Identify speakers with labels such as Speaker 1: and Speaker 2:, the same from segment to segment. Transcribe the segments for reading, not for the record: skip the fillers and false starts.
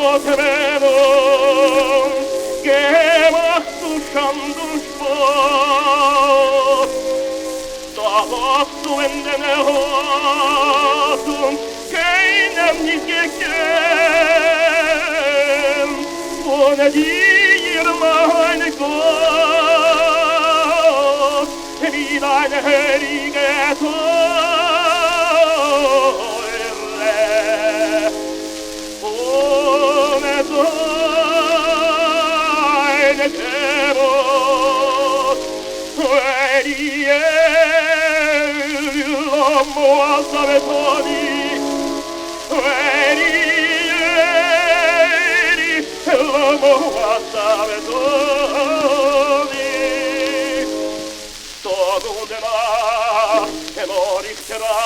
Speaker 1: Trennung, gemacht zu Schand und Spott. Doch hast du in den Erwartung keinem nicht gekannt, ohne dir, mein Gott, wie deine heilige Teure. Ohne deine Gebot, wenn l'uomo alzava toni, l'uomo alzava toni, Togundela e morixera,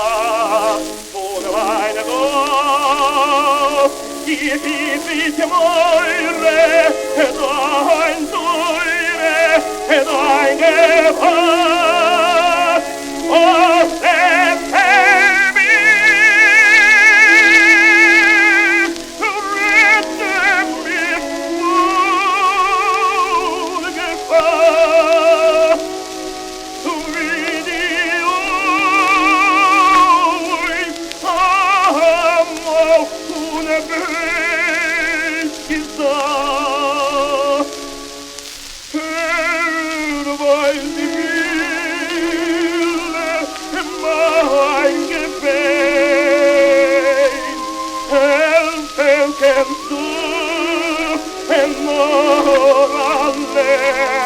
Speaker 1: ohne meine Gott, die Fiete Meure, dein Teure, dein Gewalt, aus der kennst du en morale